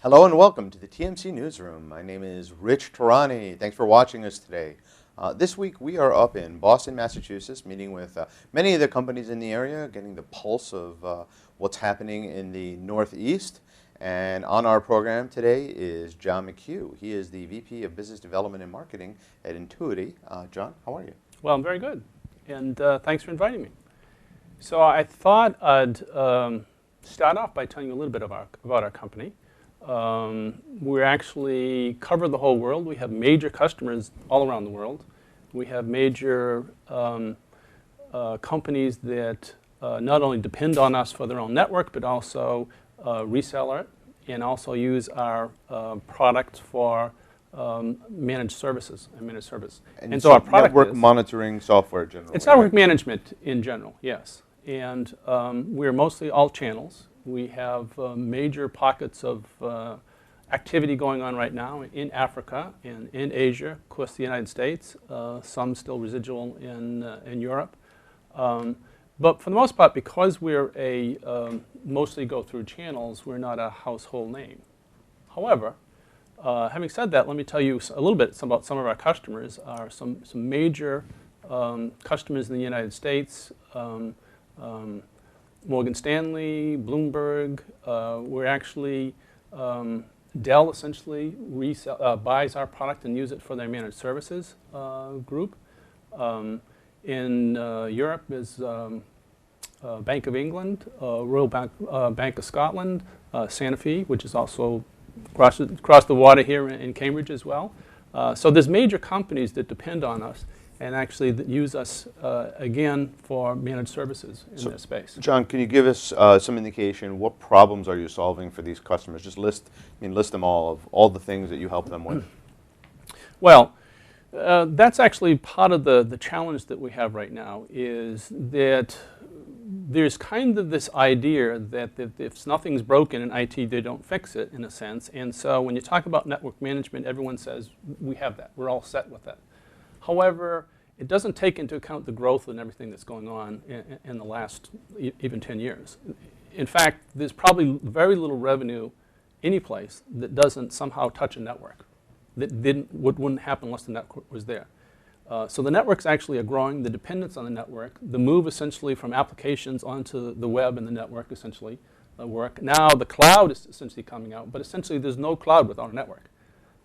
Hello and welcome to the TMC Newsroom. My name is Rich Tehrani. Thanks for watching us today. This week we are up in Boston, Massachusetts, meeting with many of the companies in the area, getting the pulse of what's happening in the Northeast. And on our program today is John McHugh. He is the VP of Business Development and Marketing at Entuity. John, how are you? Well, I'm very good, and thanks for inviting me. So I thought I'd start off by telling you a little bit about our company. We actually cover the whole world. We have major customers all around the world. We have major companies that not only depend on us for their own network, but also resell it and also use our product for managed services and managed service. And so our product network monitoring software generally. It's network management in general, yes. And we're mostly all channels. We have major pockets of activity going on right now in Africa and in Asia, of course the United States, some still residual in Europe. But for the most part, because we're mostly go through channels, we're not a household name. However, having said that, let me tell you a little bit about some of our customers. Some major customers in the United States, Morgan Stanley, Bloomberg. We're actually, Dell essentially buys our product and use it for their managed services group. In Europe is Bank of England, Royal Bank of Scotland, Sanofi, which is also across the water here in Cambridge as well. So there's major companies that depend on us and actually that use us, again, for managed services in this space. John, can you give us some indication, what problems are you solving for these customers? Just list them all, of all the things that you help them with. Well, that's actually part of the challenge that we have right now, is that there's kind of this idea that if nothing's broken in IT, they don't fix it, in a sense. And so when you talk about network management, everyone says, we have that, we're all set with that. However, it doesn't take into account the growth and everything that's going on in the last even 10 years. In fact, there's probably very little revenue any place that doesn't somehow touch a network. That wouldn't happen unless the network was there. So the networks actually are growing, the dependence on the network, the move essentially from applications onto the web and the network essentially work. Now the cloud is essentially coming out, but essentially there's no cloud without a network.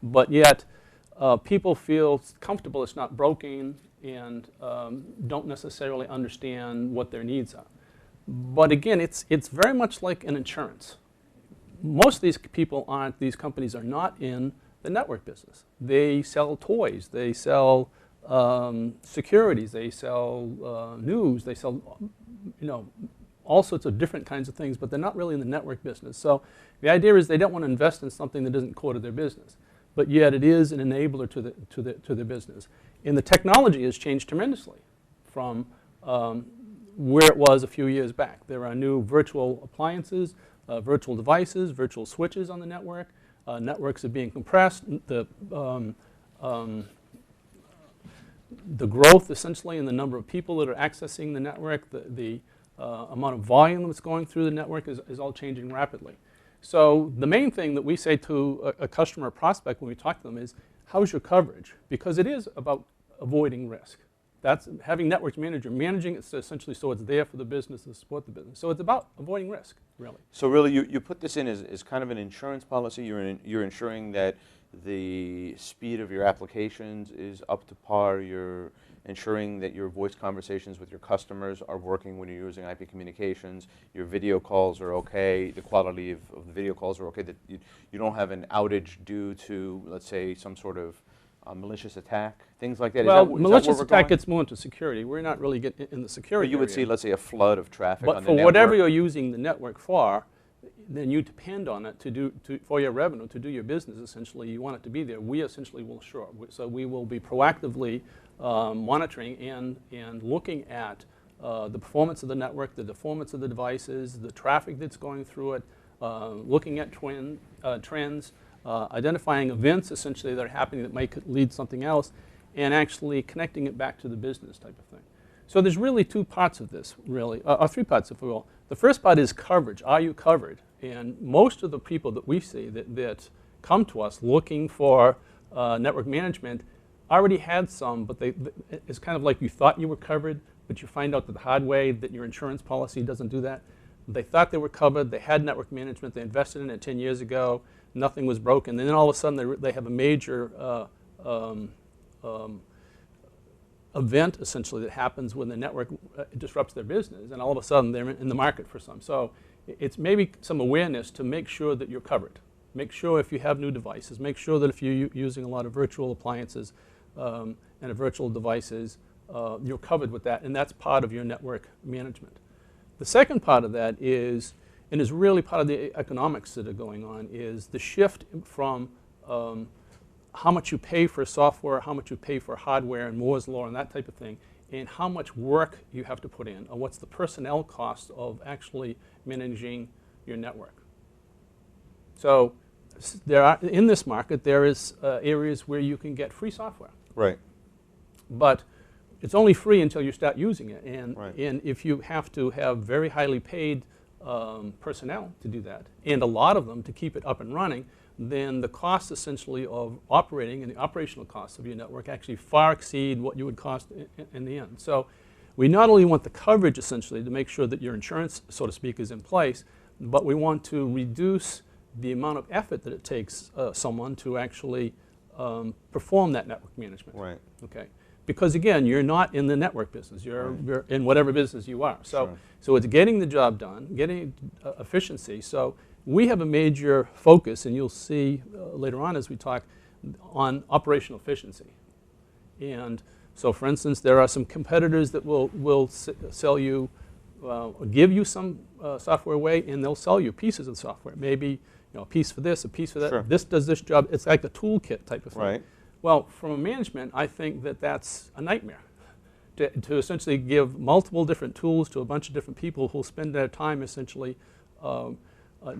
But yet people feel comfortable it's not broken and don't necessarily understand what their needs are. But again, it's very much like an insurance. Most of these these companies are not in the network business. They sell toys, they sell securities, they sell news, they sell all sorts of different kinds of things, but they're not really in the network business. So the idea is they don't want to invest in something that isn't core to their business, but yet it is an enabler to their business. And the technology has changed tremendously from where it was a few years back. There are new virtual appliances, virtual devices, virtual switches on the network. Networks are being compressed. The growth essentially in the number of people that are accessing the network, the amount of volume that's going through the network is all changing rapidly. So the main thing that we say to a customer or prospect when we talk to them is, how's your coverage? Because it is about avoiding risk. That's having network manager, managing it essentially so it's there for the business to support the business. So it's about avoiding risk, really. So really you put this in as kind of an insurance policy. You're ensuring that the speed of your applications is up to par. You're ensuring that your voice conversations with your customers are working when you're using IP communications. Your video calls are okay. The quality of the video calls are okay. That you don't have an outage due to, let's say, some sort of malicious attack, things like that. Well, malicious attack gets more into security. We're not really getting in the security. But you would see, let's say, a flood of traffic on the network. But for whatever you're using the network for, then you depend on it for your revenue, to do your business, essentially. You want it to be there. We essentially will assure. So we will be proactively monitoring and looking at the performance of the network, the performance of the devices, the traffic that's going through it, looking at trends, identifying events essentially that are happening that might lead to something else, and actually connecting it back to the business type of thing. So there's really two parts of this, really, or three parts, if we will. The first part is coverage. Are you covered? And most of the people that we see that come to us looking for network management already had some, but it's kind of like you thought you were covered, but you find out that the hard way that your insurance policy doesn't do that. They thought they were covered, they had network management, they invested in it 10 years ago, nothing was broken, and then all of a sudden they have a major event, essentially, that happens when the network disrupts their business, and all of a sudden they're in the market for some. So it's maybe some awareness to make sure that you're covered. Make sure if you have new devices, make sure that if you're using a lot of virtual appliances and virtual devices, you're covered with that, and that's part of your network management. The second part of that is, and is really part of the economics that are going on, is the shift from how much you pay for software, how much you pay for hardware and Moore's law and that type of thing, and how much work you have to put in, or what's the personnel cost of actually managing your network. So in this market, there is areas where you can get free software. Right. But it's only free until you start using it. And, right. and if you have to have very highly paid personnel to do that, and a lot of them to keep it up and running, then the cost essentially of operating and the operational costs of your network actually far exceed what you would cost in the end. So we not only want the coverage essentially to make sure that your insurance, so to speak, is in place, but we want to reduce the amount of effort that it takes someone to actually perform that network management. Right. Okay. Because again, you're not in the network business. You're in whatever business you are. So, sure. So it's getting the job done, getting efficiency. So we have a major focus, and you'll see later on as we talk, on operational efficiency. And so, for instance, there are some competitors that will sell you, give you some software away, and they'll sell you pieces of software. Maybe a piece for this, a piece for that. Sure. This does this job. It's like a toolkit type of thing. Right. Well, from a management, I think that that's a nightmare, to essentially give multiple different tools to a bunch of different people who'll spend their time essentially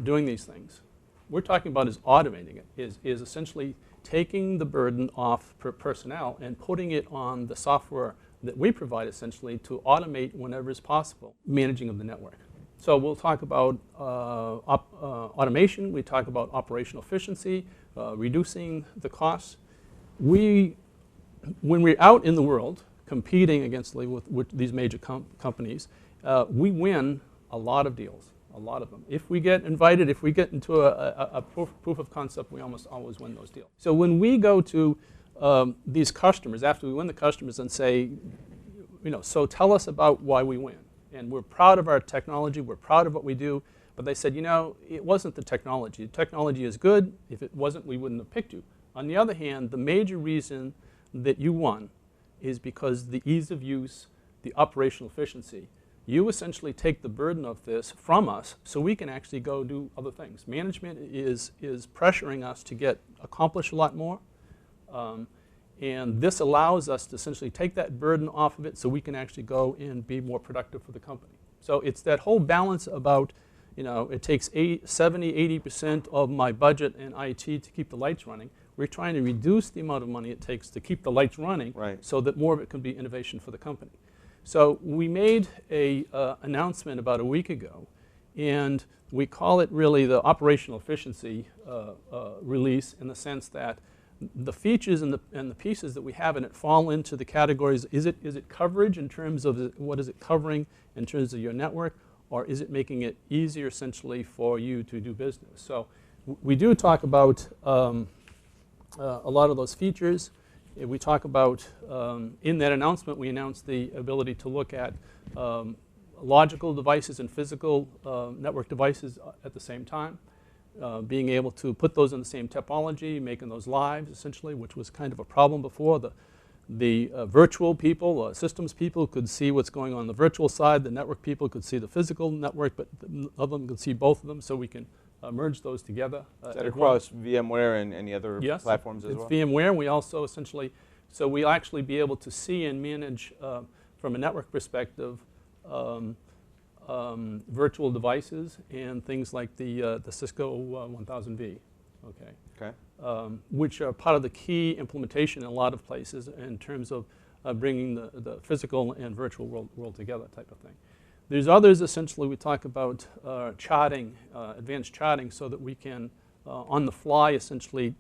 doing these things. We're talking about is automating it, is essentially taking the burden off per personnel and putting it on the software that we provide essentially to automate whenever is possible, managing of the network. So we'll talk about automation, we talk about operational efficiency, reducing the costs. When we're out in the world competing against with these major companies, we win a lot of deals, a lot of them. If we get invited, if we get into a proof of concept, we almost always win those deals. So when we go to these customers, after we win the customers and say, so tell us about why we win. And we're proud of our technology, we're proud of what we do, but they said, it wasn't the technology. The technology is good. If it wasn't, we wouldn't have picked you. On the other hand, the major reason that you won is because the ease of use, the operational efficiency. You essentially take the burden of this from us so we can actually go do other things. Management is pressuring us to accomplish a lot more. And this allows us to essentially take that burden off of it so we can actually go and be more productive for the company. So it's that whole balance about, it takes 70–80% of my budget in IT to keep the lights running. We're trying to reduce the amount of money it takes to keep the lights running, right, so that more of it can be innovation for the company. So we made an announcement about a week ago, and we call it really the operational efficiency release, in the sense that the features and the pieces that we have in it fall into the categories. Is it coverage in terms of what is it covering in terms of your network, or is it making it easier essentially for you to do business? So we do talk about a lot of those features. We talk about, in that announcement, we announced the ability to look at logical devices and physical network devices at the same time, being able to put those in the same topology, making those live, essentially, which was kind of a problem before. The virtual people, systems people, could see what's going on the virtual side. The network people could see the physical network, but the other them could see both of them, so we can merge those together. Is that across VMware and any other platforms as well? Yes, it's VMware. We also essentially, so we'll actually be able to see and manage, from a network perspective, virtual devices and things like the Cisco 1000V, which are part of the key implementation in a lot of places in terms of bringing the physical and virtual world together type of thing. There's others, essentially, we talk about charting, advanced charting, so that we can, on the fly, essentially,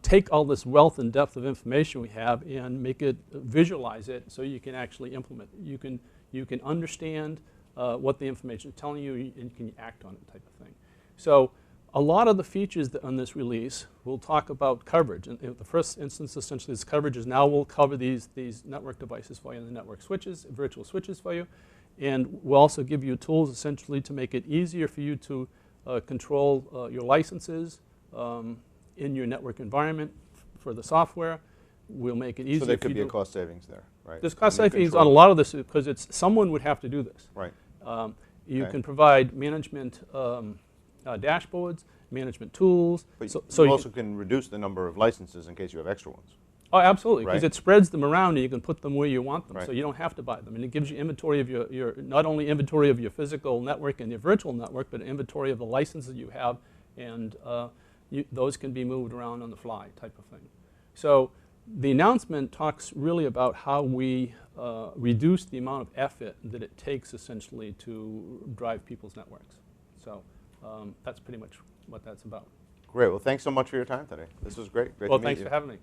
take all this wealth and depth of information we have and make it, visualize it, so you can actually implement it. You can understand what the information is telling you, and you can act on it, type of thing. So a lot of the features on this release will talk about coverage. And the first instance, essentially, is coverage is now we'll cover these network devices for you, and the network switches, virtual switches for you. And we'll also give you tools, essentially, to make it easier for you to control your licenses in your network environment for the software. We'll make it easier. So there could be a cost savings there, right? There's cost savings on a lot of this because someone would have to do this. Right. You can provide management dashboards, management tools. But so you also can reduce the number of licenses in case you have extra ones. Oh, absolutely, because right? it spreads them around and you can put them where you want them, right. so you don't have to buy them. And it gives you inventory of your not only inventory of your physical network and your virtual network, but inventory of the licenses you have, and those can be moved around on the fly, type of thing. So the announcement talks really about how we reduce the amount of effort that it takes, essentially, to drive people's networks. So that's pretty much what that's about. Great. Well, thanks so much for your time today. This was great. Great to meet you. Well, thanks for having me.